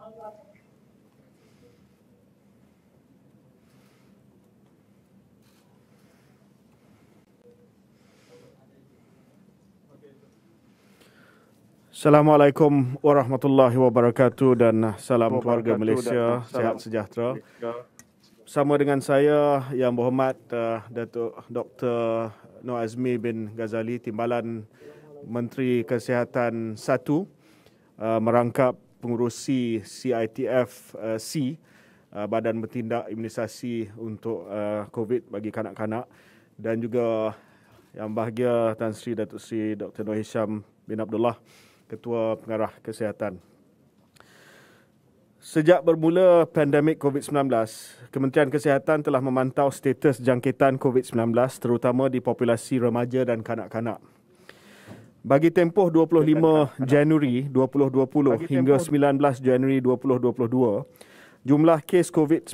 Assalamualaikum warahmatullahi wabarakatuh dan salam keluarga Malaysia, sihat sejahtera. Bersama dengan saya Yang Berhormat Datuk Dr. Nur Azmi bin Ghazali, Timbalan Menteri Kesihatan 1, merangkap pengurusi CITF-C, Badan Bertindak Imunisasi untuk COVID bagi kanak-kanak, dan juga Yang Bahagia Tan Sri Datuk Sri Dr. Nur Hisham bin Abdullah, Ketua Pengarah Kesihatan. Sejak bermula pandemik COVID-19, Kementerian Kesihatan telah memantau status jangkitan COVID-19 terutama di populasi remaja dan kanak-kanak. Bagi tempoh 25 Januari 2020 hingga 19 Januari 2022, jumlah kes COVID-19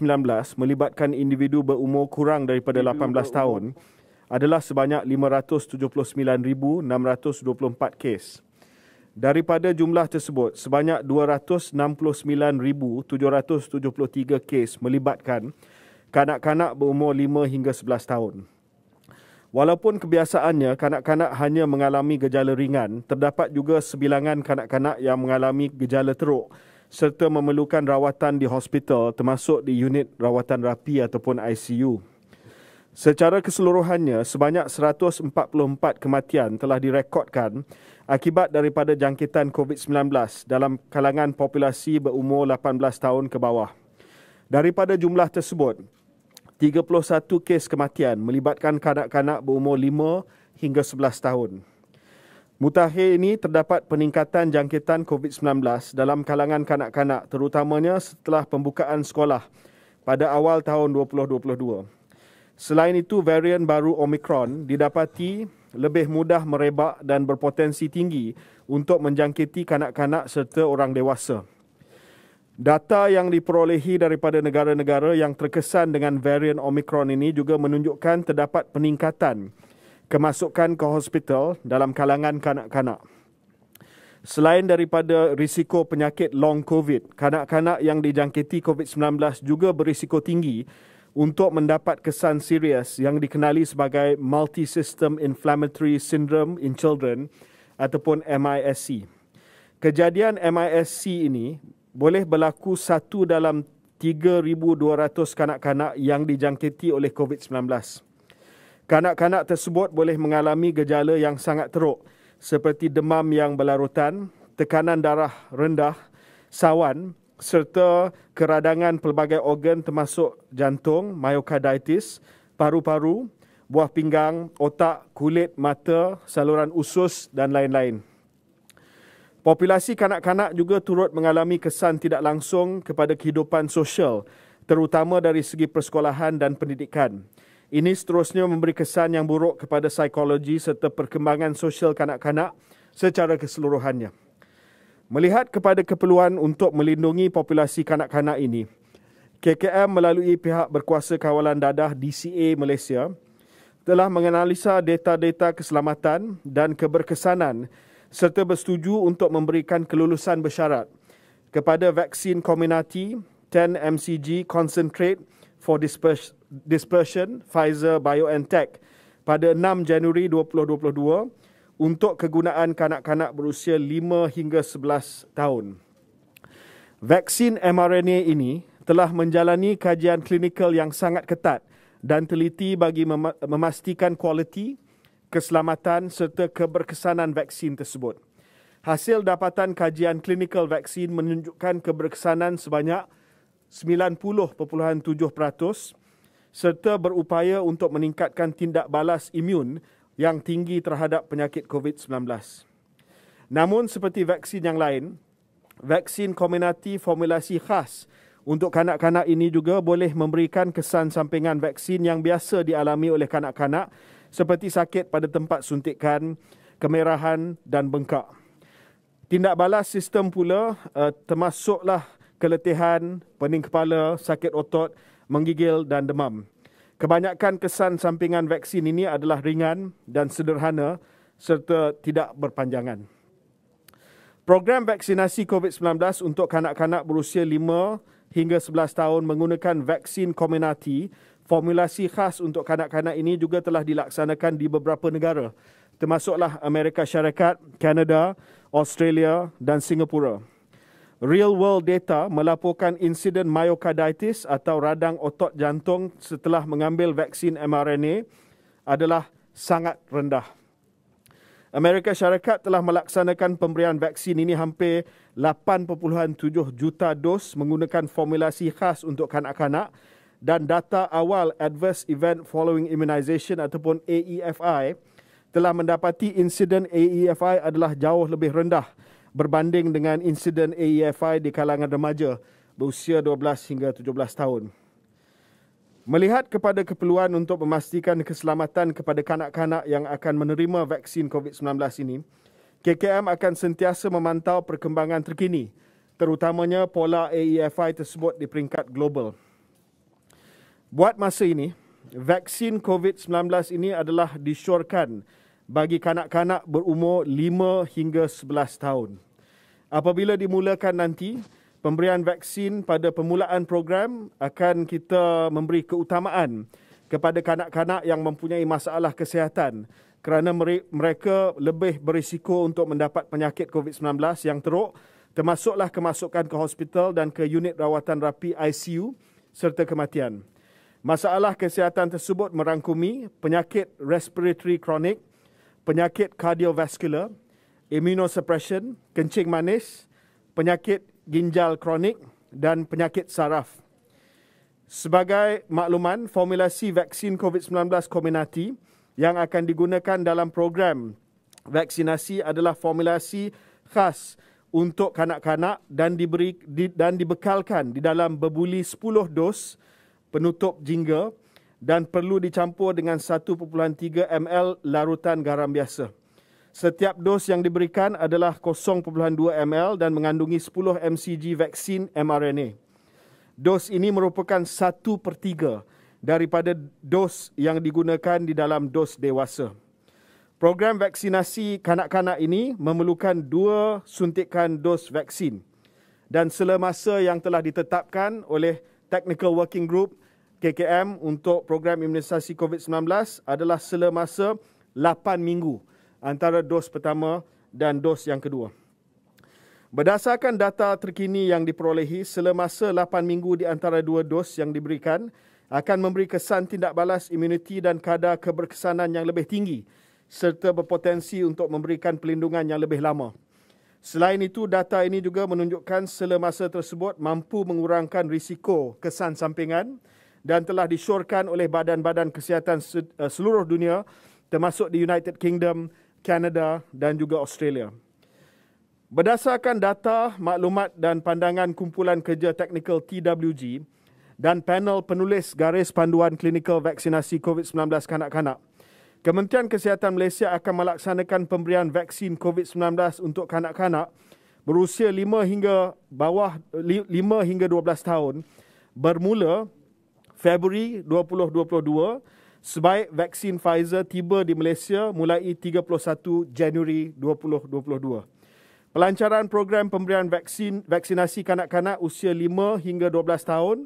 melibatkan individu berumur kurang daripada 18 tahun adalah sebanyak 579,624 kes. Daripada jumlah tersebut, sebanyak 269,773 kes melibatkan kanak-kanak berumur 5 hingga 11 tahun. Walaupun kebiasaannya kanak-kanak hanya mengalami gejala ringan, terdapat juga sebilangan kanak-kanak yang mengalami gejala teruk serta memerlukan rawatan di hospital termasuk di unit rawatan rapi ataupun ICU. Secara keseluruhannya, sebanyak 144 kematian telah direkodkan akibat daripada jangkitan COVID-19 dalam kalangan populasi berumur 18 tahun ke bawah. Daripada jumlah tersebut, 31 kes kematian melibatkan kanak-kanak berumur 5 hingga 11 tahun. Mutakhir ini terdapat peningkatan jangkitan COVID-19 dalam kalangan kanak-kanak terutamanya setelah pembukaan sekolah pada awal tahun 2022. Selain itu, varian baru Omicron didapati lebih mudah merebak dan berpotensi tinggi untuk menjangkiti kanak-kanak serta orang dewasa. Data yang diperolehi daripada negara-negara yang terkesan dengan varian Omicron ini juga menunjukkan terdapat peningkatan kemasukan ke hospital dalam kalangan kanak-kanak. Selain daripada risiko penyakit long COVID, kanak-kanak yang dijangkiti COVID-19 juga berisiko tinggi untuk mendapat kesan serius yang dikenali sebagai Multi-System Inflammatory Syndrome in Children ataupun MISC. Kejadian MISC ini boleh berlaku 1 dalam 3,200 kanak-kanak yang dijangkiti oleh COVID-19. Kanak-kanak tersebut boleh mengalami gejala yang sangat teruk seperti demam yang berlarutan, tekanan darah rendah, sawan, serta keradangan pelbagai organ termasuk jantung, myocarditis, paru-paru, buah pinggang, otak, kulit, mata, saluran usus dan lain-lain. Populasi kanak-kanak juga turut mengalami kesan tidak langsung kepada kehidupan sosial, terutama dari segi persekolahan dan pendidikan. Ini seterusnya memberi kesan yang buruk kepada psikologi serta perkembangan sosial kanak-kanak secara keseluruhannya. Melihat kepada keperluan untuk melindungi populasi kanak-kanak ini, KKM melalui pihak berkuasa kawalan dadah DCA Malaysia telah menganalisa data-data keselamatan dan keberkesanan serta bersetuju untuk memberikan kelulusan bersyarat kepada vaksin Comirnaty 10 mcg concentrate for dispersion Pfizer-BioNTech pada 6 Januari 2022 untuk kegunaan kanak-kanak berusia 5 hingga 11 tahun. Vaksin mRNA ini telah menjalani kajian klinikal yang sangat ketat dan teliti bagi memastikan kualiti, keselamatan serta keberkesanan vaksin tersebut. Hasil dapatan kajian klinikal vaksin menunjukkan keberkesanan sebanyak 90.7% serta berupaya untuk meningkatkan tindak balas imun yang tinggi terhadap penyakit COVID-19. Namun seperti vaksin yang lain, vaksin Comirnaty formulasi khas untuk kanak-kanak ini juga boleh memberikan kesan sampingan vaksin yang biasa dialami oleh kanak-kanak seperti sakit pada tempat suntikan, kemerahan dan bengkak. Tindak balas sistem pula termasuklah keletihan, pening kepala, sakit otot, menggigil dan demam. Kebanyakan kesan sampingan vaksin ini adalah ringan dan sederhana serta tidak berpanjangan. Program vaksinasi COVID-19 untuk kanak-kanak berusia 5 hingga 11 tahun menggunakan vaksin Comirnaty. Formulasi khas untuk kanak-kanak ini juga telah dilaksanakan di beberapa negara, termasuklah Amerika Syarikat, Kanada, Australia dan Singapura. Real world data melaporkan insiden myocarditis atau radang otot jantung setelah mengambil vaksin mRNA adalah sangat rendah. Amerika Syarikat telah melaksanakan pemberian vaksin ini hampir 8.7 juta dos menggunakan formulasi khas untuk kanak-kanak, dan data awal Adverse Event Following Immunization ataupun AEFI telah mendapati insiden AEFI adalah jauh lebih rendah berbanding dengan insiden AEFI di kalangan remaja berusia 12 hingga 17 tahun. Melihat kepada keperluan untuk memastikan keselamatan kepada kanak-kanak yang akan menerima vaksin COVID-19 ini, KKM akan sentiasa memantau perkembangan terkini, terutamanya pola AEFI tersebut di peringkat global. Buat masa ini, vaksin COVID-19 ini adalah disyorkan bagi kanak-kanak berumur 5 hingga 11 tahun. Apabila dimulakan nanti, pemberian vaksin pada permulaan program akan kita memberi keutamaan kepada kanak-kanak yang mempunyai masalah kesihatan kerana mereka lebih berisiko untuk mendapat penyakit COVID-19 yang teruk, termasuklah kemasukan ke hospital dan ke unit rawatan rapi ICU serta kematian. Masalah kesihatan tersebut merangkumi penyakit respiratory kronik, penyakit kardiovaskular, immunosuppression, kencing manis, penyakit ginjal kronik dan penyakit saraf. Sebagai makluman, formulasi vaksin COVID-19 Comirnaty yang akan digunakan dalam program vaksinasi adalah formulasi khas untuk kanak-kanak dan dibekalkan di dalam berbuli 10 dos penutup jingga dan perlu dicampur dengan 1.3 ml larutan garam biasa. Setiap dos yang diberikan adalah 0.2 ml dan mengandungi 10 mcg vaksin mRNA. Dos ini merupakan 1/3 daripada dos yang digunakan di dalam dos dewasa. Program vaksinasi kanak-kanak ini memerlukan 2 suntikan dos vaksin dan semasa yang telah ditetapkan oleh Technical Working Group KKM untuk program imunisasi COVID-19 adalah semasa 8 minggu antara dos pertama dan dos yang kedua. Berdasarkan data terkini yang diperolehi, semasa 8 minggu di antara 2 dos yang diberikan akan memberi kesan tindak balas imuniti dan kadar keberkesanan yang lebih tinggi serta berpotensi untuk memberikan perlindungan yang lebih lama. Selain itu, data ini juga menunjukkan semasa tersebut mampu mengurangkan risiko kesan sampingan dan telah disyorkan oleh badan-badan kesihatan seluruh dunia termasuk di United Kingdom, Kanada dan juga Australia. Berdasarkan data, maklumat dan pandangan kumpulan kerja teknikal TWG dan panel penulis garis panduan klinikal vaksinasi COVID-19 kanak-kanak, Kementerian Kesihatan Malaysia akan melaksanakan pemberian vaksin COVID-19 untuk kanak-kanak berusia 5 hingga 12 tahun bermula Februari 2022 sebaik vaksin Pfizer tiba di Malaysia mulai 31 Januari 2022. Pelancaran program pemberian vaksinasi kanak-kanak usia 5 hingga 12 tahun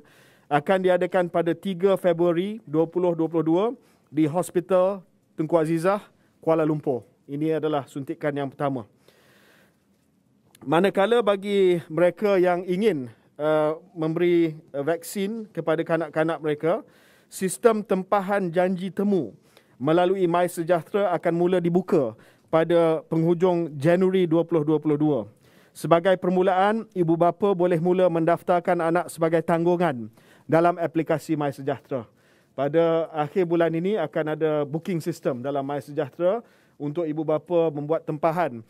akan diadakan pada 3 Februari 2022 di Hospital Tunku Azizah, Kuala Lumpur. Ini adalah suntikan yang pertama. Manakala bagi mereka yang ingin memberi vaksin kepada kanak-kanak mereka, sistem tempahan janji temu melalui MySejahtera akan mula dibuka pada penghujung Januari 2022. Sebagai permulaan, ibu bapa boleh mula mendaftarkan anak sebagai tanggungan dalam aplikasi MySejahtera. Pada akhir bulan ini akan ada booking system dalam MySejahtera untuk ibu bapa membuat tempahan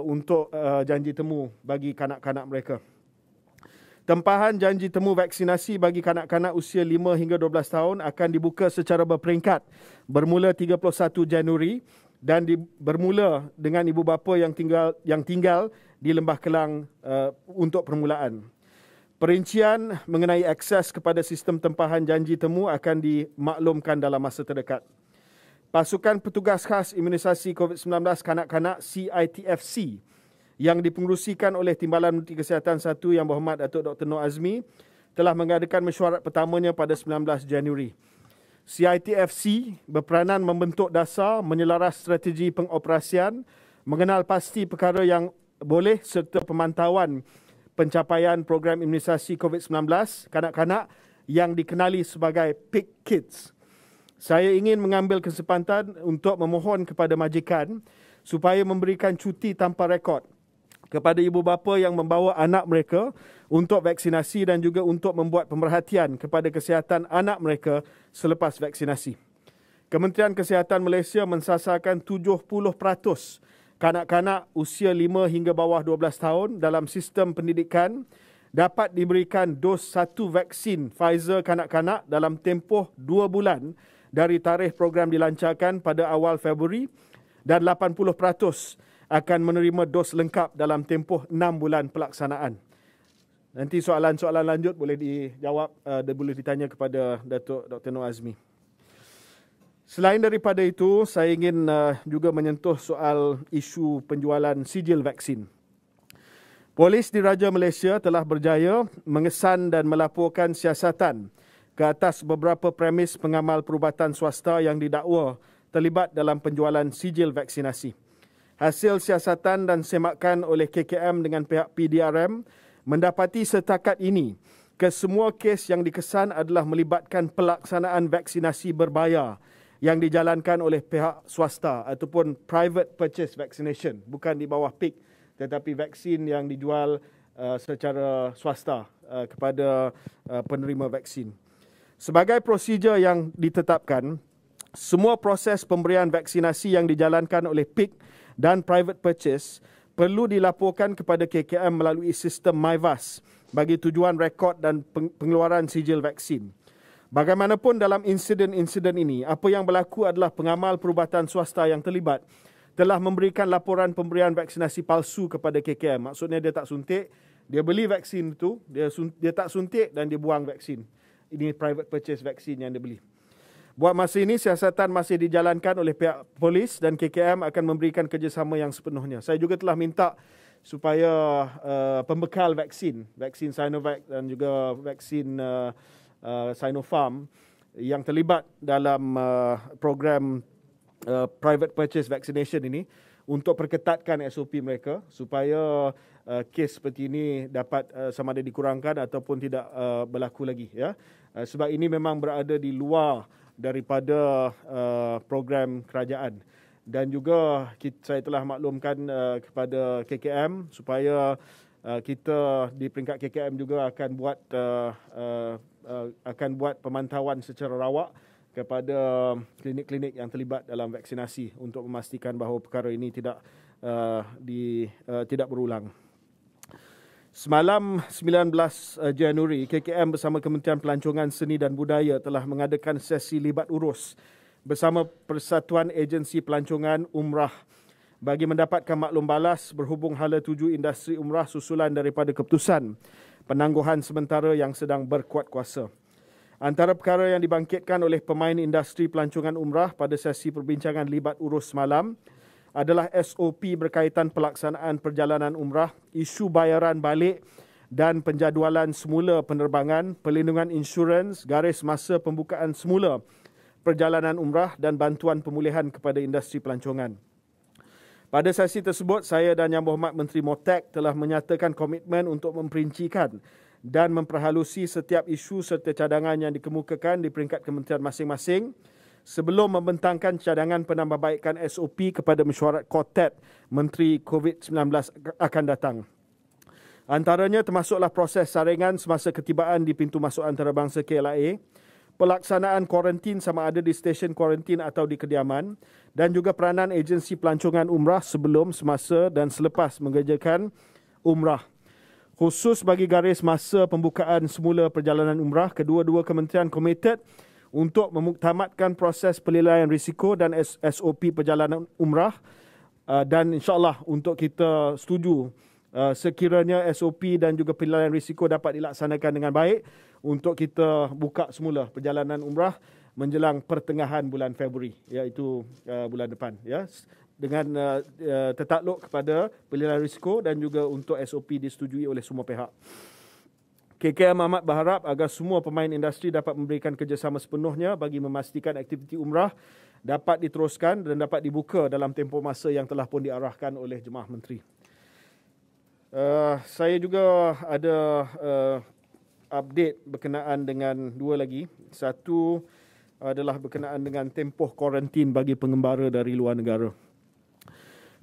untuk janji temu bagi kanak-kanak mereka. Tempahan janji temu vaksinasi bagi kanak-kanak usia 5 hingga 12 tahun akan dibuka secara berperingkat bermula 31 Januari dan bermula dengan ibu bapa yang tinggal di Lembah Kelang untuk permulaan. Perincian mengenai akses kepada sistem tempahan janji temu akan dimaklumkan dalam masa terdekat. Pasukan Petugas Khas Imunisasi COVID-19 Kanak-Kanak CITFC yang dipengerusikan oleh Timbalan Menteri Kesihatan 1 Yang Berhormat Datuk Dr. Nur Azmi telah mengadakan mesyuarat pertamanya pada 19 Januari. CITFC berperanan membentuk dasar, menyelaras strategi pengoperasian, mengenal pasti perkara yang boleh serta pemantauan pencapaian program imunisasi COVID-19 kanak-kanak yang dikenali sebagai PIK Kids. Saya ingin mengambil kesempatan untuk memohon kepada majikan supaya memberikan cuti tanpa rekod kepada ibu bapa yang membawa anak mereka untuk vaksinasi dan juga untuk membuat pemerhatian kepada kesihatan anak mereka selepas vaksinasi. Kementerian Kesihatan Malaysia mensasarkan 70% kanak-kanak usia 5 hingga bawah 12 tahun dalam sistem pendidikan dapat diberikan dos 1 vaksin Pfizer kanak-kanak dalam tempoh 2 bulan dari tarikh program dilancarkan pada awal Februari dan 80% akan menerima dos lengkap dalam tempoh 6 bulan pelaksanaan. Nanti soalan-soalan lanjut boleh dijawab, boleh ditanya kepada Datuk Dr. Nur Azmi. Selain daripada itu, saya ingin juga menyentuh soal isu penjualan sijil vaksin. Polis Diraja Malaysia telah berjaya mengesan dan melaporkan siasatan ke atas beberapa premis pengamal perubatan swasta yang didakwa terlibat dalam penjualan sijil vaksinasi. Hasil siasatan dan semakan oleh KKM dengan pihak PDRM mendapati setakat ini kesemua kes yang dikesan adalah melibatkan pelaksanaan vaksinasi berbayar yang dijalankan oleh pihak swasta ataupun private purchase vaccination, bukan di bawah PIK, tetapi vaksin yang dijual secara swasta kepada penerima vaksin. Sebagai prosedur yang ditetapkan, semua proses pemberian vaksinasi yang dijalankan oleh PIK dan private purchase perlu dilaporkan kepada KKM melalui sistem MyVAS bagi tujuan rekod dan pengeluaran sijil vaksin. Bagaimanapun dalam insiden-insiden ini, apa yang berlaku adalah pengamal perubatan swasta yang terlibat telah memberikan laporan pemberian vaksinasi palsu kepada KKM. Maksudnya dia tak suntik, dia beli vaksin itu, dia tak suntik dan dia buang vaksin. Ini private purchase vaksin yang dia beli. Buat masa ini, siasatan masih dijalankan oleh pihak polis dan KKM akan memberikan kerjasama yang sepenuhnya. Saya juga telah minta supaya pembekal vaksin Sinovac dan juga vaksin Sinopharm yang terlibat dalam program private purchase vaccination ini untuk perketatkan SOP mereka supaya kes seperti ini dapat sama ada dikurangkan ataupun tidak berlaku lagi. Ya. Sebab ini memang berada di luar daripada program kerajaan. Dan juga saya telah maklumkan kepada KKM supaya kita di peringkat KKM juga akan buat pemantauan secara rawak kepada klinik-klinik yang terlibat dalam vaksinasi untuk memastikan bahawa perkara ini tidak berulang. Semalam 19 Januari, KKM bersama Kementerian Pelancongan Seni dan Budaya telah mengadakan sesi libat urus bersama Persatuan Agensi Pelancongan Umrah bagi mendapatkan maklum balas berhubung hala tuju industri umrah susulan daripada keputusan penangguhan sementara yang sedang berkuat kuasa. Antara perkara yang dibangkitkan oleh pemain industri pelancongan umrah pada sesi perbincangan libat urus semalam adalah SOP berkaitan pelaksanaan perjalanan umrah, isu bayaran balik dan penjadualan semula penerbangan, perlindungan insurans, garis masa pembukaan semula perjalanan umrah dan bantuan pemulihan kepada industri pelancongan. Pada sesi tersebut, saya dan Yang Berhormat Menteri Motek telah menyatakan komitmen untuk memperincikan dan memperhalusi setiap isu serta cadangan yang dikemukakan di peringkat kementerian masing-masing sebelum membentangkan cadangan penambahbaikan SOP kepada mesyuarat Kotet Menteri COVID-19 akan datang. Antaranya termasuklah proses saringan semasa ketibaan di pintu masuk antarabangsa KLIA, pelaksanaan kuarantin sama ada di stesen kuarantin atau di kediaman, dan juga peranan agensi pelancongan umrah sebelum, semasa dan selepas mengerjakan umrah. Khusus bagi garis masa pembukaan semula perjalanan umrah, kedua-dua kementerian komited untuk memuktamadkan proses penilaian risiko dan SOP perjalanan umrah dan insyaAllah untuk kita setuju sekiranya SOP dan juga penilaian risiko dapat dilaksanakan dengan baik untuk kita buka semula perjalanan umrah menjelang pertengahan bulan Februari, iaitu bulan depan. Ya. dengan tertakluk kepada penilaian risiko dan juga untuk SOP disetujui oleh semua pihak. KKM amat berharap agar semua pemain industri dapat memberikan kerjasama sepenuhnya bagi memastikan aktiviti umrah dapat diteruskan dan dapat dibuka dalam tempoh masa yang telah pun diarahkan oleh Jemaah Menteri. Saya juga ada update berkenaan dengan dua lagi. Satu adalah berkenaan dengan tempoh kuarantin bagi pengembara dari luar negara.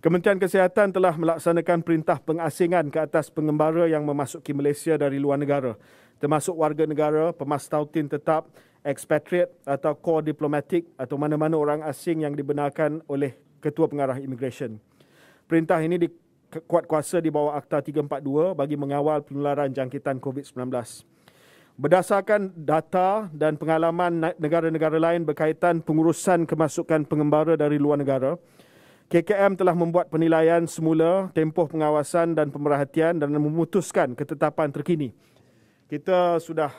Kementerian Kesihatan telah melaksanakan perintah pengasingan ke atas pengembara yang memasuki Malaysia dari luar negara, termasuk warga negara, pemastautin tetap, expatriate atau core diplomatik atau mana-mana orang asing yang dibenarkan oleh Ketua Pengarah Immigration. Perintah ini dikuat kuasa di bawah Akta 342 bagi mengawal penularan jangkitan COVID-19. Berdasarkan data dan pengalaman negara-negara lain berkaitan pengurusan kemasukan pengembara dari luar negara, KKM telah membuat penilaian semula, tempoh pengawasan dan pemerhatian dan memutuskan ketetapan terkini. Kita sudah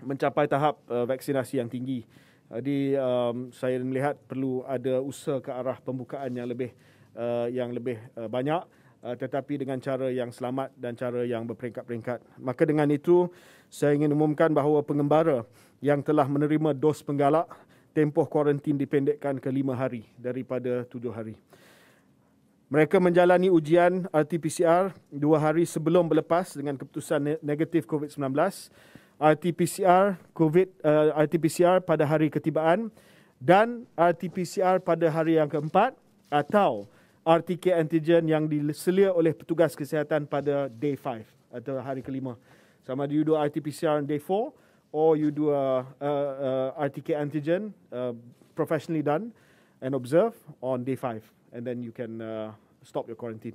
mencapai tahap vaksinasi yang tinggi. Jadi saya melihat perlu ada usaha ke arah pembukaan yang lebih banyak, tetapi dengan cara yang selamat dan cara yang berperingkat-peringkat. Maka dengan itu, saya ingin umumkan bahawa pengembara yang telah menerima dos penggalak, tempoh kuarantin dipendekkan ke 5 hari daripada 7 hari. Mereka menjalani ujian RT-PCR 2 hari sebelum berlepas dengan keputusan negatif COVID-19, RT-PCR pada hari ketibaan dan RT-PCR pada hari yang keempat atau RTK antigen yang diselia oleh petugas kesihatan pada day 5 atau hari kelima. Sama ada you do RT-PCR on day 4 or you do RTK antigen professionally done and observe on day 5 and then you can stop your quarantine.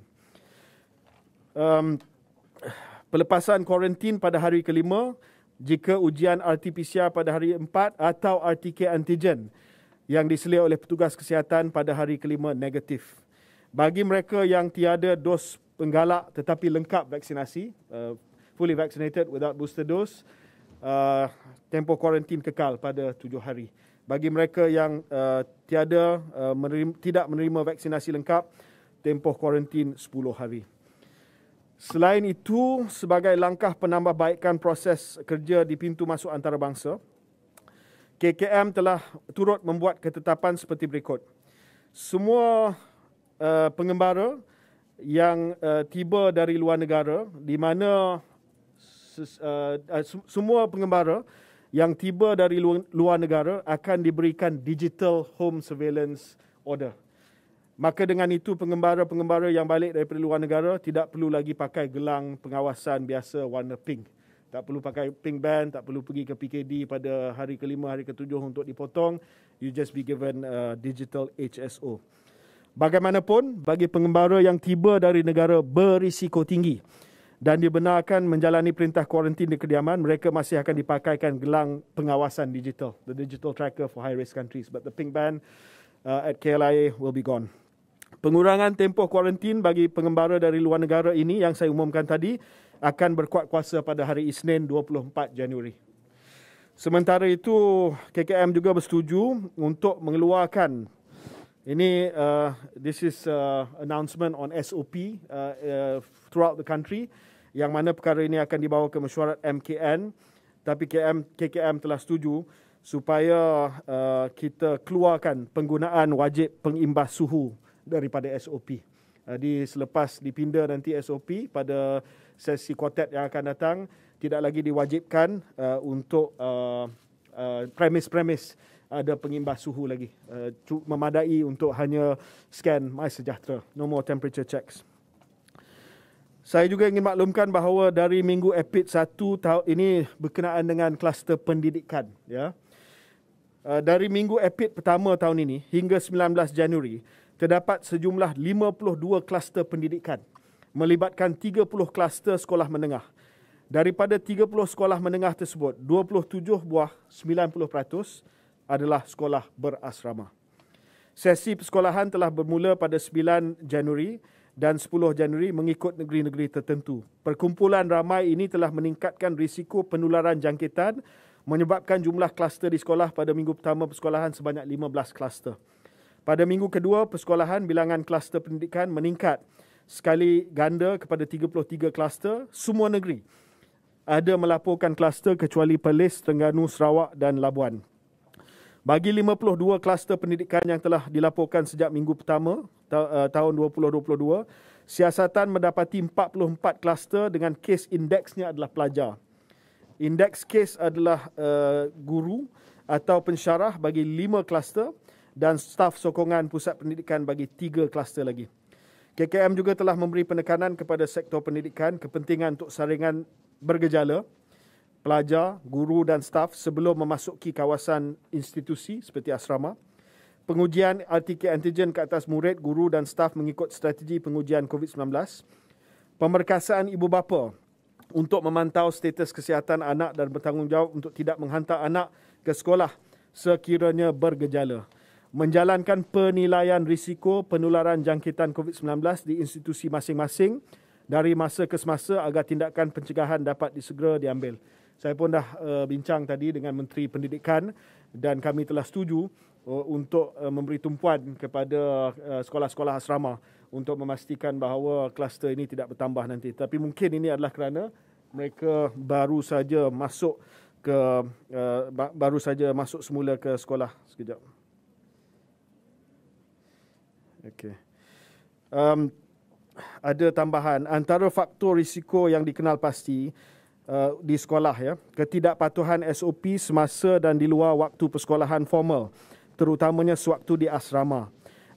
Pelepasan kuarantin pada hari kelima jika ujian RT-PCR pada hari 4 atau RTK antigen yang diselia oleh petugas kesihatan pada hari kelima negatif. Bagi mereka yang tiada dos penggalak tetapi lengkap vaksinasi, fully vaccinated without booster dose, tempoh kuarantin kekal pada 7 hari. Bagi mereka yang tidak menerima vaksinasi lengkap, tempoh kuarantin 10 hari. Selain itu, sebagai langkah penambahbaikan proses kerja di pintu masuk antarabangsa, KKM telah turut membuat ketetapan seperti berikut. Semua pengembara yang tiba dari luar negara, di mana semua pengembara yang tiba dari luar negara akan diberikan digital home surveillance order. Maka dengan itu pengembara-pengembara yang balik daripada luar negara tidak perlu lagi pakai gelang pengawasan biasa warna pink. Tak perlu pakai pink band, tak perlu pergi ke PKD pada hari kelima, hari ketujuh untuk dipotong. You just be given digital HSO. Bagaimanapun, bagi pengembara yang tiba dari negara berisiko tinggi dan dibenarkan menjalani perintah kuarantin di kediaman, mereka masih akan dipakaikan gelang pengawasan digital, the digital tracker for high-risk countries. But the pink band at KLIA will be gone. Pengurangan tempoh kuarantin bagi pengembara dari luar negara ini yang saya umumkan tadi akan berkuat kuasa pada hari Isnin 24 Januari. Sementara itu, KKM juga bersetuju untuk mengeluarkan this is announcement on SOP throughout the country, yang mana perkara ini akan dibawa ke mesyuarat MKN, tapi KKM telah setuju supaya kita keluarkan penggunaan wajib pengimbas suhu daripada SOP. Selepas dipinda nanti SOP pada sesi kuartet yang akan datang, tidak lagi diwajibkan untuk premis-premis ada pengimbas suhu lagi. Memadai untuk hanya scan MySejahtera. No more temperature checks. Saya juga ingin maklumkan bahawa dari minggu EPID 1 tahun ini berkenaan dengan kluster pendidikan. Ya. Dari minggu EPID pertama tahun ini hingga 19 Januari, terdapat sejumlah 52 kluster pendidikan melibatkan 30 kluster sekolah menengah. Daripada 30 sekolah menengah tersebut, 27 buah 90% adalah sekolah berasrama. Sesi persekolahan telah bermula pada 9 Januari dan 10 Januari mengikut negeri-negeri tertentu. Perkumpulan ramai ini telah meningkatkan risiko penularan jangkitan, menyebabkan jumlah kluster di sekolah pada minggu pertama persekolahan sebanyak 15 kluster. Pada minggu kedua persekolahan, bilangan kluster pendidikan meningkat sekali ganda kepada 33 kluster. Semua negeri ada melaporkan kluster kecuali Perlis, Terengganu, Sarawak dan Labuan. Bagi 52 kluster pendidikan yang telah dilaporkan sejak minggu pertama tahun 2022, siasatan mendapati 44 kluster dengan kes indeksnya adalah pelajar. Indeks kes adalah guru atau pensyarah bagi 5 kluster dan staf sokongan pusat pendidikan bagi 3 kluster lagi. KKM juga telah memberi penekanan kepada sektor pendidikan kepentingan untuk saringan bergejala pelajar, guru dan staf sebelum memasuki kawasan institusi seperti asrama. Pengujian RTK antigen ke atas murid, guru dan staf mengikut strategi pengujian COVID-19. Pemerkasaan ibu bapa untuk memantau status kesihatan anak dan bertanggungjawab untuk tidak menghantar anak ke sekolah sekiranya bergejala. Menjalankan penilaian risiko penularan jangkitan COVID-19 di institusi masing-masing dari masa ke semasa agar tindakan pencegahan dapat disegera diambil. Saya pun dah bincang tadi dengan Menteri Pendidikan dan kami telah setuju untuk memberi tumpuan kepada sekolah-sekolah asrama untuk memastikan bahawa kluster ini tidak bertambah nanti. Tapi mungkin ini adalah kerana mereka baru saja masuk semula ke sekolah. Sekejap. Okey. Ada tambahan antara faktor risiko yang dikenal pasti di sekolah ya, ketidakpatuhan SOP semasa dan di luar waktu persekolahan formal, terutamanya sewaktu di asrama.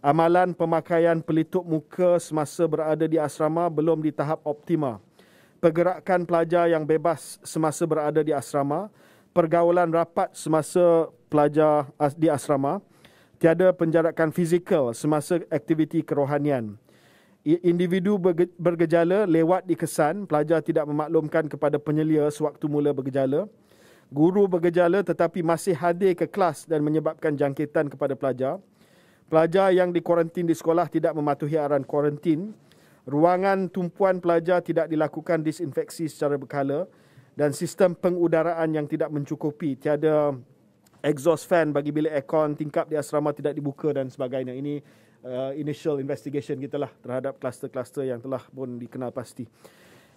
Amalan pemakaian pelitup muka semasa berada di asrama belum di tahap optima. Pergerakan pelajar yang bebas semasa berada di asrama, pergaulan rapat semasa pelajar di asrama, tiada penjarakan fizikal semasa aktiviti kerohanian. Individu bergejala lewat dikesan, pelajar tidak memaklumkan kepada penyelia sewaktu mula bergejala. Guru bergejala tetapi masih hadir ke kelas dan menyebabkan jangkitan kepada pelajar. Pelajar yang dikuarantin di sekolah tidak mematuhi arahan kuarantin. Ruangan tumpuan pelajar tidak dilakukan disinfeksi secara berkala dan sistem pengudaraan yang tidak mencukupi. Tiada exhaust fan bagi bilik aircon, tingkap di asrama tidak dibuka dan sebagainya. Ini initial investigation kita lah terhadap kluster-kluster yang telah pun dikenal pasti.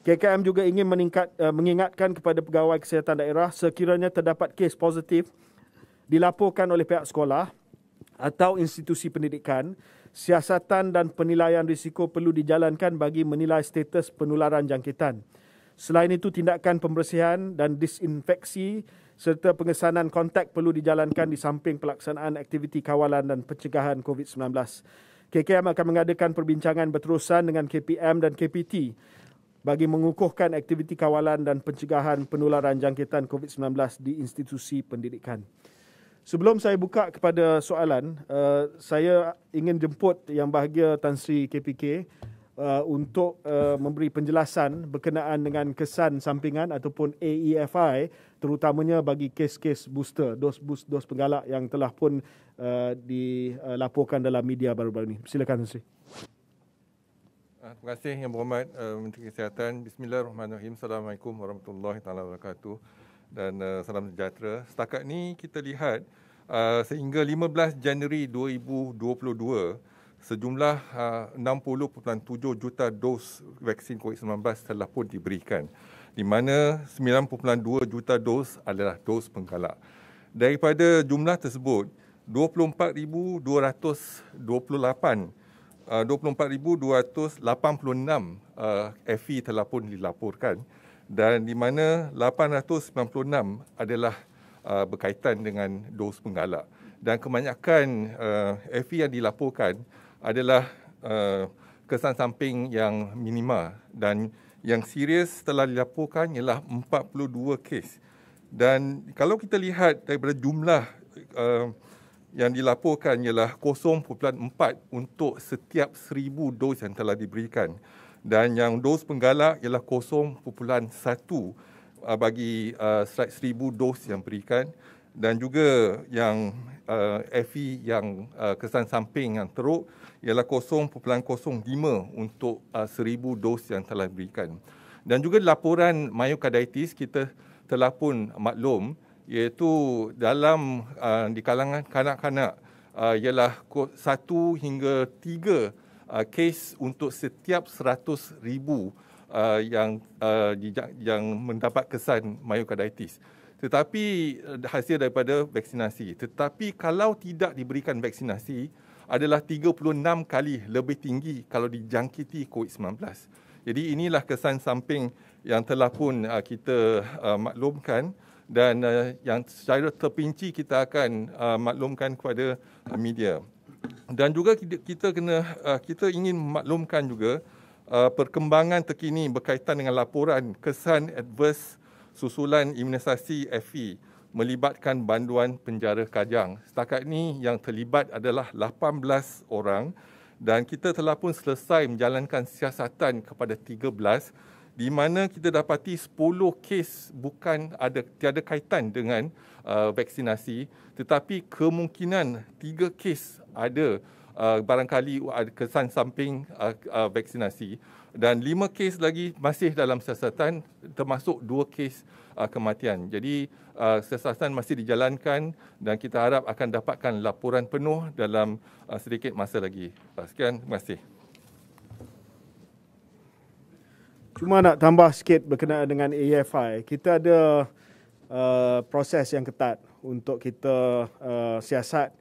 KKM juga ingin mengingatkan kepada pegawai kesihatan daerah sekiranya terdapat kes positif dilaporkan oleh pihak sekolah atau institusi pendidikan, siasatan dan penilaian risiko perlu dijalankan bagi menilai status penularan jangkitan. Selain itu, tindakan pembersihan dan disinfeksi serta pengesanan kontak perlu dijalankan di samping pelaksanaan aktiviti kawalan dan pencegahan COVID-19. KKM akan mengadakan perbincangan berterusan dengan KPM dan KPT bagi mengukuhkan aktiviti kawalan dan pencegahan penularan jangkitan COVID-19 di institusi pendidikan. Sebelum saya buka kepada soalan, saya ingin jemput Yang Bahagia Tan Sri KPK untuk memberi penjelasan berkenaan dengan kesan sampingan ataupun AEFI terutamanya bagi kes-kes booster, dos penggalak yang telah pun dilaporkan dalam media baru-baru ini. Silakan Tan Sri. Terima kasih Yang Berhormat Menteri Kesihatan. Bismillahirrahmanirrahim. Assalamualaikum warahmatullahi wabarakatuh dan salam sejahtera. Setakat ni kita lihat sehingga 15 Januari 2022 sejumlah 60.7 juta dos vaksin COVID-19 telah pun diberikan, di mana 9.2 juta dos adalah dos penggalak. Daripada jumlah tersebut, 24,286 FE telah pun dilaporkan dan di mana 896 adalah berkaitan dengan dos penggalak. Dan kebanyakan FE yang dilaporkan adalah kesan samping yang minima dan yang serius telah dilaporkan ialah 42 kes. Dan kalau kita lihat daripada jumlah yang dilaporkan ialah 0.4 untuk setiap 1,000 dos yang telah diberikan. Dan yang dos penggalak ialah 0.1 bagi 1,000 dos yang berikan. Dan juga yang FE yang kesan samping yang teruk ialah 0.05 untuk 1,000 dos yang telah diberikan. Dan juga laporan myocarditis kita telah pun maklum iaitu dalam di kalangan kanak-kanak ialah 1 hingga 3 kes untuk setiap 100,000 yang mendapat kesan myokarditis. Tetapi hasil daripada vaksinasi. Tetapi kalau tidak diberikan vaksinasi adalah 36 kali lebih tinggi kalau dijangkiti COVID-19. Jadi inilah kesan samping yang telah pun kita maklumkan dan yang secara terperinci kita akan maklumkan kepada media. Dan juga kita ingin maklumkan juga perkembangan terkini berkaitan dengan laporan kesan adverse susulan imunisasi FE melibatkan banduan penjara Kajang. Setakat ini yang terlibat adalah 18 orang dan kita telah pun selesai menjalankan siasatan kepada 13 di mana kita dapati 10 kes tiada kaitan dengan vaksinasi tetapi kemungkinan 3 kes ada barangkali ada kesan samping vaksinasi dan 5 kes lagi masih dalam siasatan termasuk 2 kes kematian. Jadi siasatan masih dijalankan dan kita harap akan dapatkan laporan penuh dalam sedikit masa lagi. Sekian, terima kasih. Cuma nak tambah sikit berkenaan dengan AFI. Kita ada proses yang ketat untuk kita siasat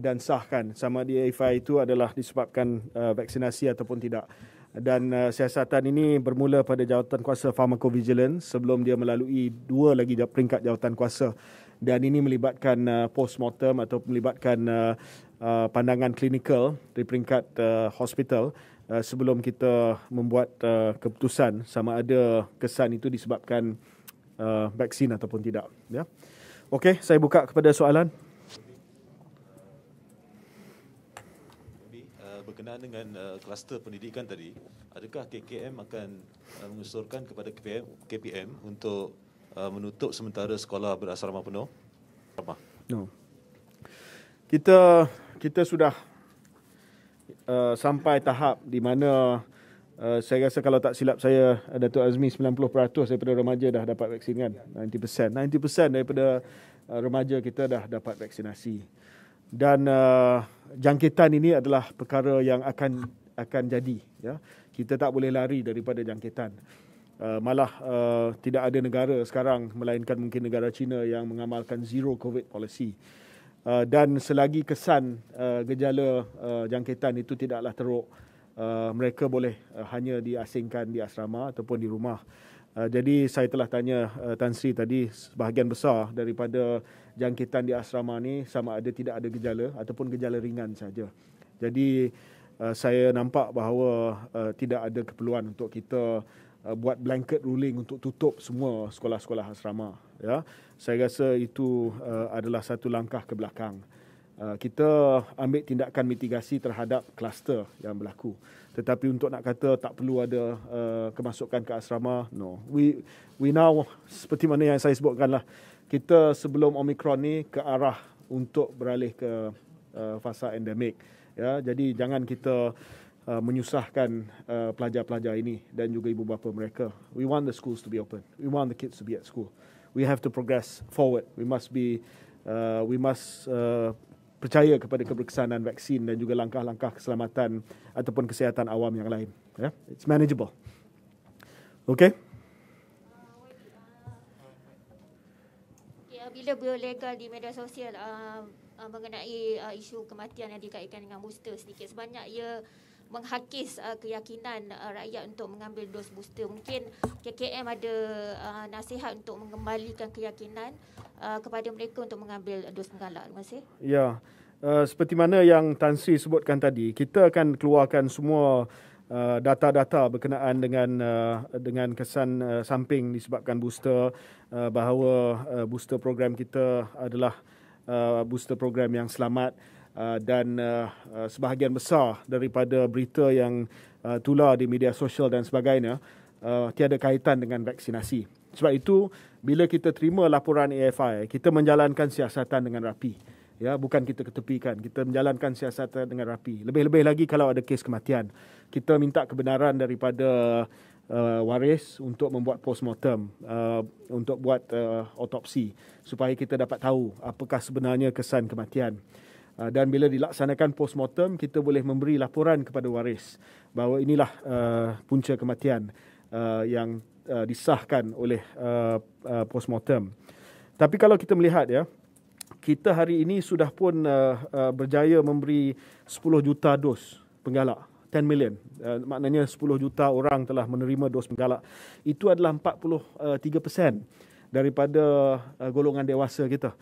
dan sahkan sama di AFI itu adalah disebabkan vaksinasi ataupun tidak. Dan siasatan ini bermula pada Jawatankuasa Pharmacovigilance sebelum dia melalui 2 lagi peringkat Jawatankuasa. Dan ini melibatkan postmortem atau melibatkan pandangan klinikal di peringkat hospital sebelum kita membuat keputusan sama ada kesan itu disebabkan vaksin ataupun tidak. Ya. Okey, saya buka kepada soalan. Berkenaan dengan kluster pendidikan tadi, adakah KKM akan mengusulkan kepada KPM untuk menutup sementara sekolah berasrama penuh? No. Kita sudah sampai tahap di mana saya rasa kalau tak silap saya Datuk Azmi 90% daripada remaja dah dapat vaksin kan? 90% daripada remaja kita dah dapat vaksinasi. Dan jangkitan ini adalah perkara yang akan jadi. Ya. Kita tak boleh lari daripada jangkitan. Malah tidak ada negara sekarang melainkan mungkin negara China yang mengamalkan zero COVID policy. Dan selagi kesan gejala jangkitan itu tidaklah teruk, mereka boleh hanya diasingkan di asrama ataupun di rumah. Jadi saya telah tanya Tan Sri tadi, sebahagian besar daripada jangkitan di asrama ni sama ada tidak ada gejala ataupun gejala ringan saja. Jadi saya nampak bahawa tidak ada keperluan untuk kita buat blanket ruling untuk tutup semua sekolah-sekolah asrama. Ya, saya rasa itu adalah satu langkah ke belakang. Kita ambil tindakan mitigasi terhadap kluster yang berlaku. Tetapi untuk nak kata tak perlu ada kemasukan ke asrama, no. We now, seperti mana yang saya sebutkanlah, kita sebelum Omicron ni ke arah untuk beralih ke fasa endemik. Ya, jadi jangan kita menyusahkan pelajar-pelajar ini dan juga ibu bapa mereka. We want the schools to be open. We want the kids to be at school. We have to progress forward. We must percaya kepada keberkesanan vaksin dan juga langkah-langkah keselamatan ataupun kesihatan awam yang lain. Yeah? It's manageable. Okay? Bila berlegal di media sosial mengenai isu kematian yang dikaitkan dengan booster, sedikit sebanyak ia menghakis keyakinan rakyat untuk mengambil dos booster. Mungkin KKM ada nasihat untuk mengembalikan keyakinan kepada mereka untuk mengambil dos penggalak. Terima kasih. Ya, seperti mana yang Tan Sri sebutkan tadi, kita akan keluarkan semua data-data berkenaan dengan kesan samping disebabkan booster, bahawa booster program kita adalah booster program yang selamat. Dan sebahagian besar daripada berita yang tular di media sosial dan sebagainya tiada kaitan dengan vaksinasi. Sebab itu, bila kita terima laporan AFI, kita menjalankan siasatan dengan rapi. Ya, bukan kita ketepikan, kita menjalankan siasatan dengan rapi. Lebih-lebih lagi kalau ada kes kematian. Kita minta kebenaran daripada waris untuk membuat postmortem, untuk buat otopsi supaya kita dapat tahu apakah sebenarnya kesan kematian. Dan bila dilaksanakan postmortem, kita boleh memberi laporan kepada waris bahawa inilah punca kematian yang disahkan oleh postmortem. Tapi kalau kita melihat ya, kita hari ini sudah pun berjaya memberi 10 juta dos penggalak. 10 million. Maknanya 10 juta orang telah menerima dos penggalak. Itu adalah 43% daripada golongan dewasa kita.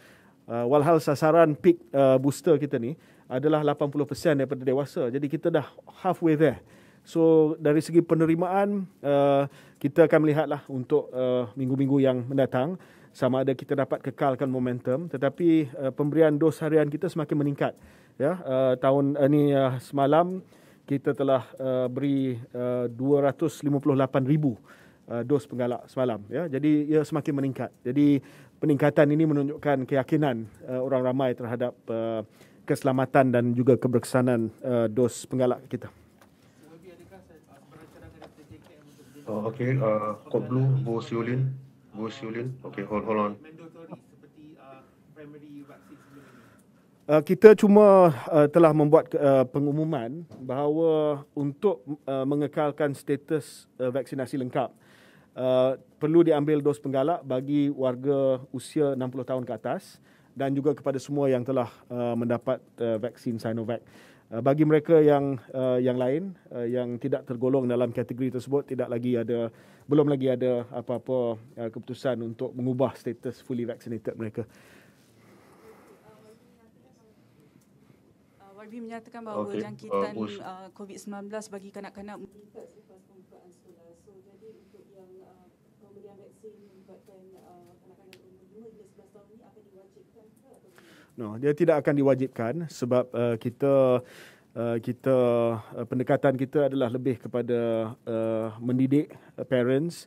Walhal sasaran peak booster kita ni adalah 80% daripada dewasa. Jadi kita dah halfway there. So dari segi penerimaan, kita akan melihatlah untuk minggu-minggu yang mendatang sama ada kita dapat kekalkan momentum. Tetapi pemberian dos harian kita semakin meningkat. Ya, tahun ini semalam kita telah beri 258,000 dos penggalak semalam. Ya, jadi ia semakin meningkat. Jadi peningkatan ini menunjukkan keyakinan orang ramai terhadap keselamatan dan juga keberkesanan dos penggalak kita. Okey, Kod Blue, Bu Siulin. Okey, hold on. Kita cuma telah membuat pengumuman bahawa untuk mengekalkan status vaksinasi lengkap, perlu diambil dos penggalak bagi warga usia 60 tahun ke atas dan juga kepada semua yang telah mendapat vaksin Sinovac. Bagi mereka yang lain yang tidak tergolong dalam kategori tersebut, belum lagi ada apa-apa keputusan untuk mengubah status fully vaccinated mereka. YB menyatakan bahawa jangkitan COVID-19 bagi kanak-kanak meningkat selepas pembukaan sekolah. So jadi untuk yang pemberian vaksin melibatkan kanak-kanak berumur 5 hingga 11 tahun ini akan diwajibkan ke atau tidak? No, dia tidak akan diwajibkan sebab kita pendekatan kita adalah lebih kepada mendidik parents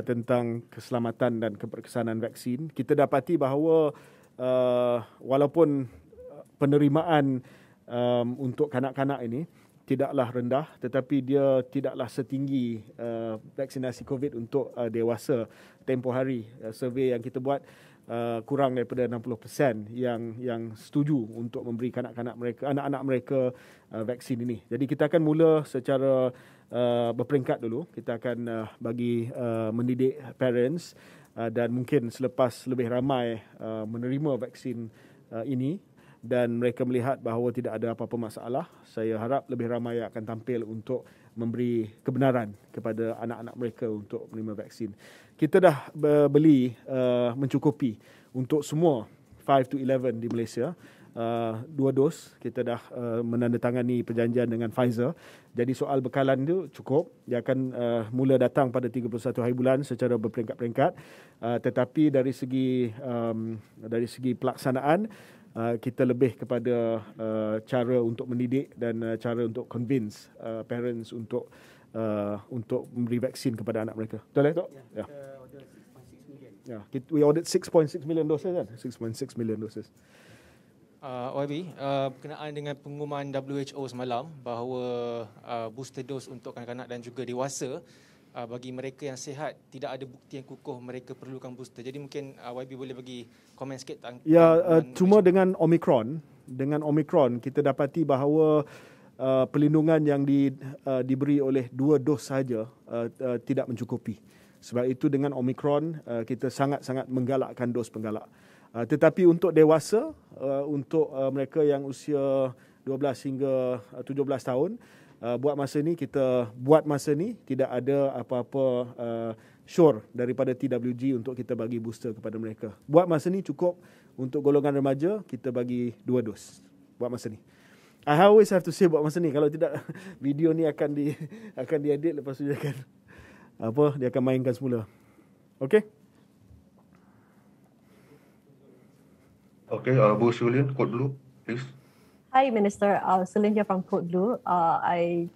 tentang keselamatan dan keberkesanan vaksin. Kita dapati bahawa walaupun penerimaan untuk kanak-kanak ini tidaklah rendah, tetapi dia tidaklah setinggi vaksinasi COVID untuk dewasa. Tempoh hari survey yang kita buat, kurang daripada 60% yang setuju untuk memberi anak-anak mereka vaksin ini. Jadi kita akan mula secara berperingkat dulu. Kita akan bagi mendidik parents dan mungkin selepas lebih ramai menerima vaksin ini dan mereka melihat bahawa tidak ada apa-apa masalah, saya harap lebih ramai akan tampil untuk memberi kebenaran kepada anak-anak mereka untuk menerima vaksin. Kita dah beli mencukupi untuk semua 5 to 11 di Malaysia. 2 dos. Kita dah menandatangani perjanjian dengan Pfizer. Jadi soal bekalan itu cukup. Dia akan mula datang pada 31 hari bulan secara berperingkat-peringkat. Tetapi dari segi pelaksanaan, kita lebih kepada cara untuk mendidik dan cara untuk convince parents untuk memberi vaksin kepada anak mereka. Betul tak? Ya. Ya, we ordered 6.6 million doses kan? 6.6 million doses. YB, berkenaan dengan pengumuman WHO semalam bahawa booster dose untuk kanak-kanak dan juga dewasa, bagi mereka yang sihat tidak ada bukti yang kukuh mereka perlukan booster. Jadi mungkin YB boleh bagi komen sikit tentang cuma dengan Omicron kita dapati bahawa perlindungan yang diberi oleh 2 dos sahaja tidak mencukupi. Sebab itu dengan Omicron kita sangat-sangat menggalakkan dos penggalak. Tetapi untuk dewasa, untuk mereka yang usia 12 hingga 17 tahun, buat masa ni tidak ada apa-apa sure daripada TWG untuk kita bagi booster kepada mereka. Buat masa ni cukup untuk golongan remaja, kita bagi 2 dos buat masa ni. I always have to say buat masa ni, kalau tidak video ni akan diedit, lepas tu dia akan mainkan semula. Okey? Okay, Bu Sulin, Kod Blue, please. Hi, Minister. Celine here from Code Blue. 3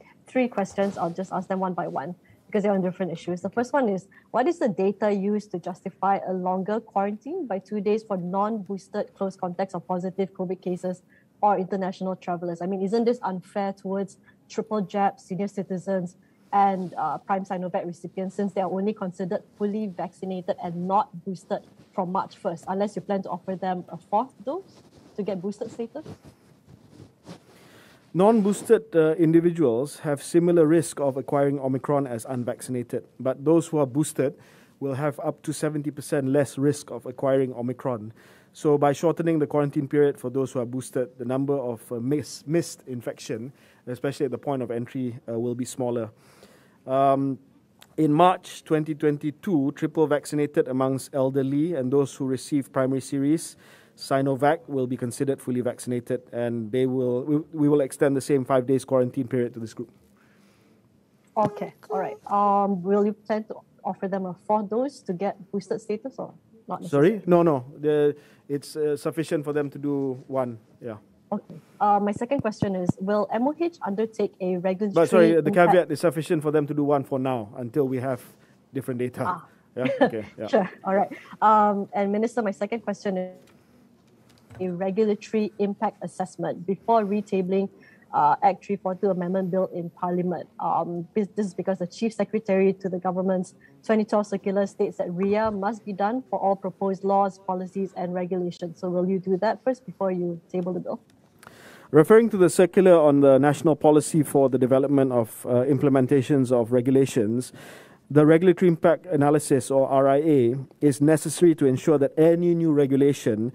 questions. I'll just ask them one by one because they're on different issues. The first one is, what is the data used to justify a longer quarantine by 2 days for non-boosted close contacts of positive COVID cases or international travelers? I mean, isn't this unfair towards triple jab senior citizens and prime Sinovac recipients, since they are only considered fully vaccinated and not boosted from March 1st, unless you plan to offer them a 4th dose to get boosted status? Non-boosted individuals have similar risk of acquiring Omicron as unvaccinated, but those who are boosted will have up to 70% less risk of acquiring Omicron. So by shortening the quarantine period for those who are boosted, the number of missed infection, especially at the point of entry, will be smaller. In March 2022, triple vaccinated amongst elderly and those who receive primary series, Sinovac will be considered fully vaccinated, and we will extend the same 5 days quarantine period to this group. Okay, all right. Will you plan to offer them a 4th dose to get boosted status or not necessarily? Sorry? No. It's sufficient for them to do 1. Yeah. Okay. My second question is, will MOH undertake a regulatory... But sorry, the caveat is sufficient for them to do 1 for now until we have different data. Yeah? Okay. Yeah. Sure. All right. And Minister, my second question is a regulatory impact assessment before retabling Act 342 Amendment Bill in Parliament. This is because the Chief Secretary to the government's 2012 circular states that RIA must be done for all proposed laws, policies and regulations. So will you do that first before you table the bill? Referring to the circular on the national policy for the development of implementations of regulations, the regulatory impact analysis, or RIA, is necessary to ensure that any new regulation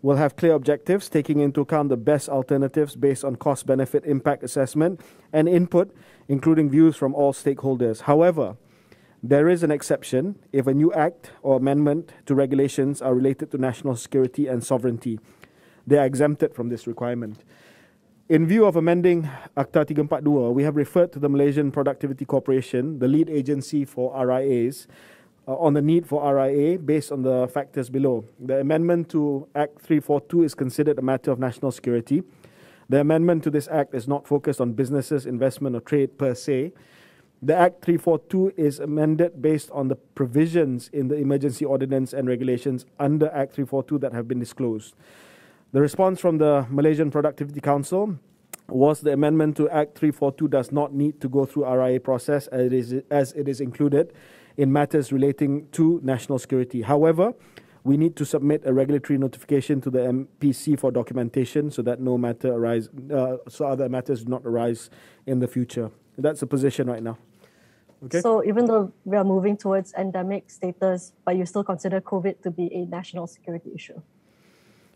will have clear objectives, taking into account the best alternatives based on cost-benefit impact assessment and input, including views from all stakeholders. However, there is an exception if a new act or amendment to regulations are related to national security and sovereignty. They are exempted from this requirement. In view of amending Akta 342, we have referred to the Malaysian Productivity Corporation, the lead agency for RIAs, on the need for RIA based on the factors below. The amendment to Act 342 is considered a matter of national security. The amendment to this act is not focused on businesses, investment or trade per se. The Act 342 is amended based on the provisions in the emergency ordinance and regulations under Act 342 that have been disclosed. The response from the Malaysian Productivity Council was the amendment to Act 342 does not need to go through RIA process as it is included in matters relating to national security. However, we need to submit a regulatory notification to the MPC for documentation so that so other matters do not arise in the future. That's the position right now. Okay. So even though we are moving towards endemic status, but you still consider COVID to be a national security issue?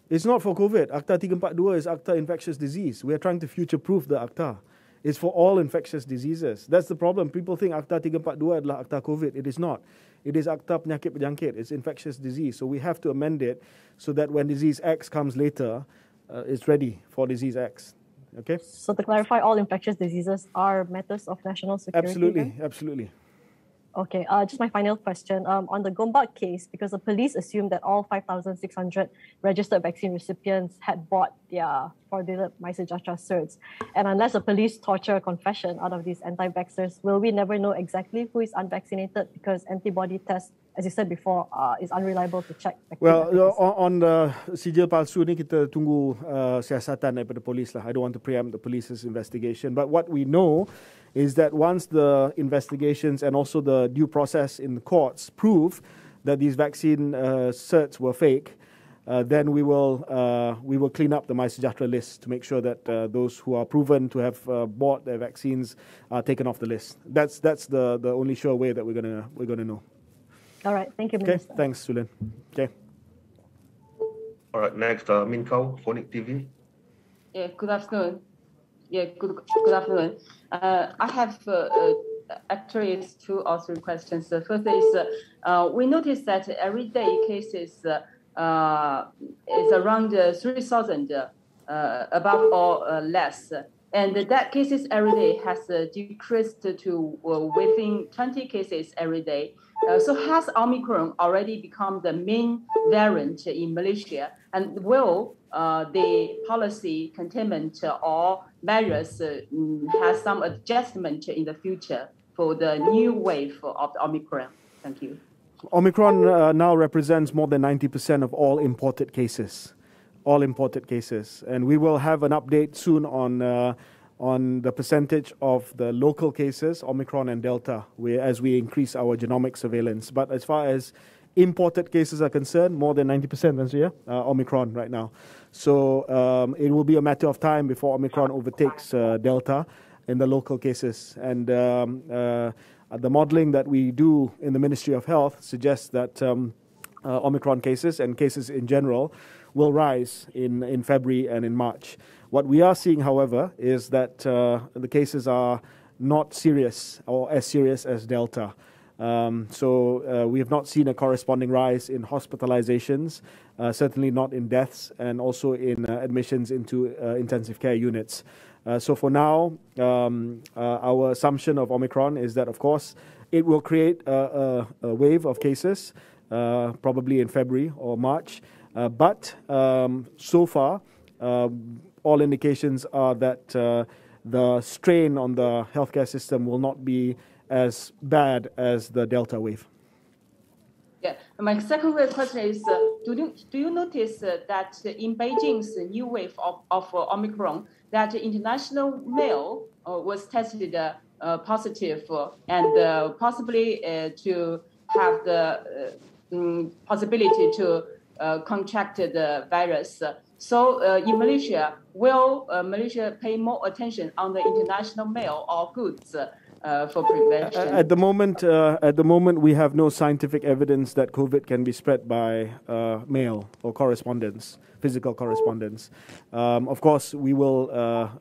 It's not for COVID. Akta 342 is Akta infectious disease. We are trying to future-proof the Akta. It's for all infectious diseases. That's the problem. People think Akta 342 adalah Akta COVID. It is not. It is Akta penyakit berjangkit. It's infectious disease. So we have to amend it so that when disease X comes later, it's ready for disease X. Okay? So to clarify, all infectious diseases are matters of national security? Absolutely, then? absolutely. Okay, just my final question. On the Gombak case, because the police assumed that all 5,600 registered vaccine recipients had bought their fraudulent MySejahtera certs, and unless the police torture a confession out of these anti-vaxxers, will we never know exactly who is unvaccinated because antibody test, as you said before, is unreliable to check? Well, on the sijil palsu ni kita tunggu siasatan daripada polis lah. I don't want to preempt the police's investigation, but what we know is that once the investigations and also the due process in the courts prove that these vaccine certs were fake, then we will clean up the MySejahtera list to make sure that those who are proven to have bought their vaccines are taken off the list. That's the only sure way that we're gonna know. All right, thank you, Okay, Minister. thanks, Sulen. Okay. All right, next, Min Kau, Phonic TV. Yeah, good afternoon. Good afternoon. I have actually it's 2 or 3 questions. The first is we noticed that everyday cases is around 3,000 above or less, and that cases every day has decreased to within 20 cases every day. So has Omicron already become the main variant in Malaysia, and will the policy containment or measures has some adjustment in the future for the new wave of the Omicron? Thank you. Omicron now represents more than 90% of all imported cases. And we will have an update soon on the percentage of the local cases, Omicron and Delta, as we increase our genomic surveillance. But as far as imported cases are concerned, more than 90% Omicron right now. So it will be a matter of time before Omicron overtakes Delta in the local cases. And the modeling that we do in the Ministry of Health suggests that Omicron cases and cases in general will rise in February and in March. What we are seeing, however, is that the cases are not serious or as serious as Delta. So we have not seen a corresponding rise in hospitalizations, certainly not in deaths, and also in admissions into intensive care units. So for now, our assumption of Omicron is that, of course, it will create a wave of cases, probably in February or March. But so far, all indications are that the strain on the healthcare system will not be as bad as the Delta wave. Yeah, my second question is: do you notice that in Beijing's new wave of Omicron, that international male was tested positive and possibly to have the possibility to contract the virus? So in Malaysia, will Malaysia pay more attention on the international mail or goods for prevention? At the moment, we have no scientific evidence that COVID can be spread by mail or correspondence, physical correspondence. Of course, we will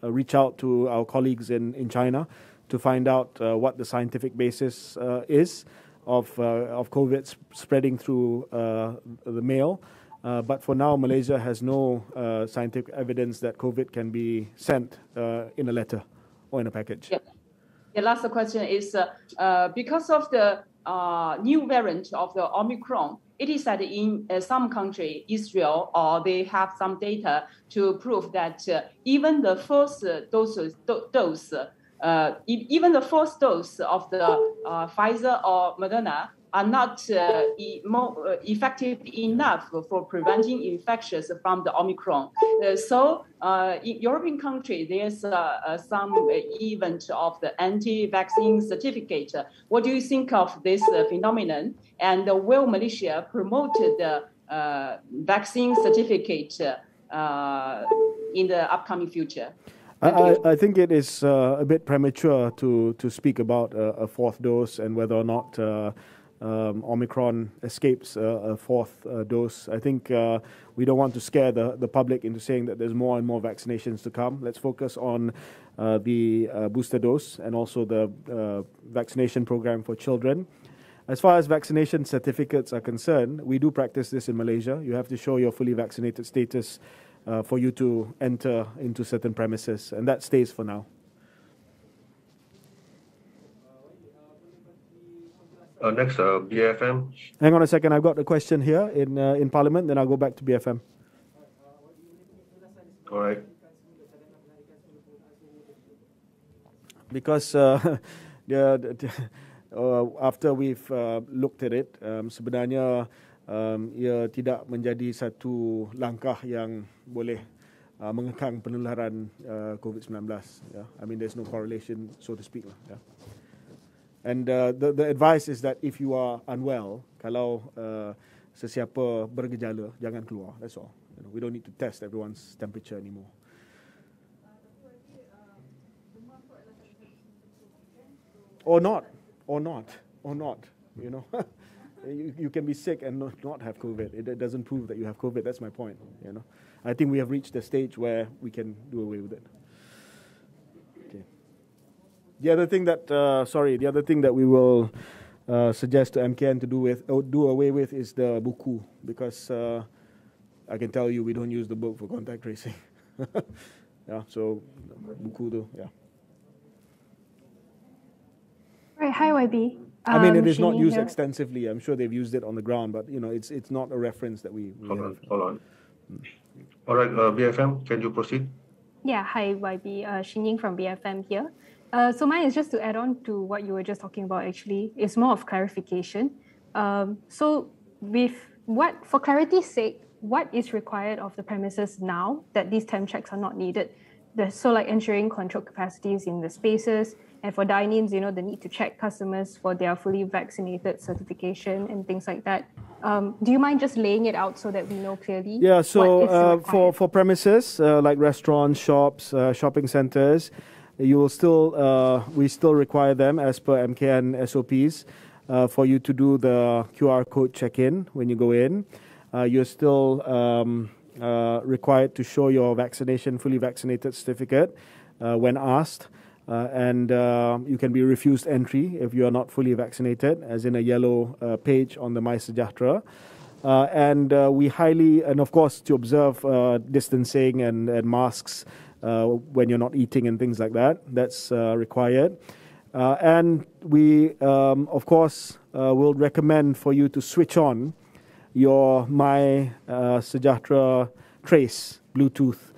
reach out to our colleagues in China to find out what the scientific basis is of COVID spreading through the mail. But for now, Malaysia has no scientific evidence that COVID can be sent in a letter or in a package. Yeah. The last question is, because of the new variant of the Omicron, it is that in some country, Israel, they have some data to prove that even the first dose of the Pfizer or Moderna are not more effective enough for preventing infections from the Omicron. So in European country, there's some event of the anti-vaccine certificate. What do you think of this phenomenon? And will Malaysia promote the vaccine certificate in the upcoming future? I think it is a bit premature to speak about a fourth dose and whether or not Omicron escapes a fourth dose. I think we don't want to scare the public into saying that there's more and more vaccinations to come. Let's focus on the booster dose and also the vaccination program for children. As far as vaccination certificates are concerned, we do practice this in Malaysia. You have to show your fully vaccinated status for you to enter into certain premises, and that stays for now. Next, BFM. Hang on a second, I've got a question here in Parliament, then I'll go back to BFM. All right. Because after we've looked at it, sebenarnya ia tidak menjadi satu langkah yang boleh mengekang penularan COVID-19. Yeah? I mean, there's no correlation, so to speak. Yeah? And the advice is that if you are unwell, kalau sesiapa bergejala, jangan keluar. That's all. You know, we don't need to test everyone's temperature anymore. Or not. You know, you can be sick and not have COVID. It doesn't prove that you have COVID. That's my point. You know, I think we have reached the stage where we can do away with it. Okay. The other thing that we will suggest to MKN to do away with is the buku, because I can tell you we don't use the book for contact tracing. Yeah, so buku tu, yeah. Right, hi YB. I mean, it is not used extensively. I'm sure they've used it on the ground, but you know, it's not a reference that we have. Hold on. All right, BFM, can you proceed? Yeah, hi YB. Xin Ying from BFM here. So mine is just to add on to what you were just talking about. Actually, it's more of clarification. So for clarity's sake, what is required of the premises now that these temp checks are not needed? So like ensuring control capacities in the spaces And for dine-ins, you know, the need to check customers for their fully vaccinated certification and things like that. Do you mind just laying it out so that we know clearly? Yeah, so what is for premises like restaurants, shops, shopping centres, you will still we still require them as per MKN SOPs for you to do the QR code check-in when you go in. You're still required to show your vaccination, fully vaccinated certificate when asked. And you can be refused entry if you are not fully vaccinated, as in a yellow page on the My Sejahtera. And we highly, and of course, to observe distancing and masks when you're not eating and things like that. That's required. And we, of course, will recommend for you to switch on your My Sejahtera Trace Bluetooth.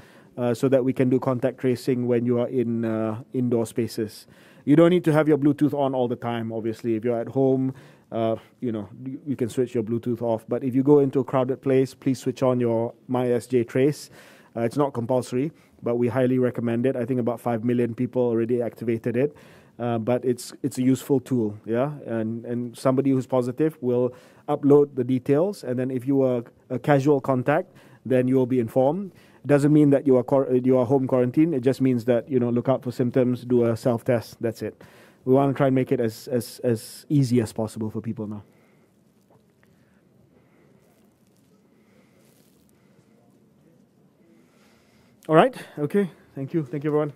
So that we can do contact tracing when you are in indoor spaces. You don't need to have your Bluetooth on all the time, obviously. If you're at home, you know, you can switch your Bluetooth off. But if you go into a crowded place, please switch on your MySJ Trace. It's not compulsory, but we highly recommend it. I think about 5 million people already activated it. But it's a useful tool, yeah? And somebody who's positive will upload the details. And then if you are a casual contact, then you will be informed. Doesn't mean that you are home quarantine. It just means that, you know, look out for symptoms, do a self-test. That's it. We want to try and make it as easy as possible for people now. All right. Okay. Thank you. Thank you, everyone.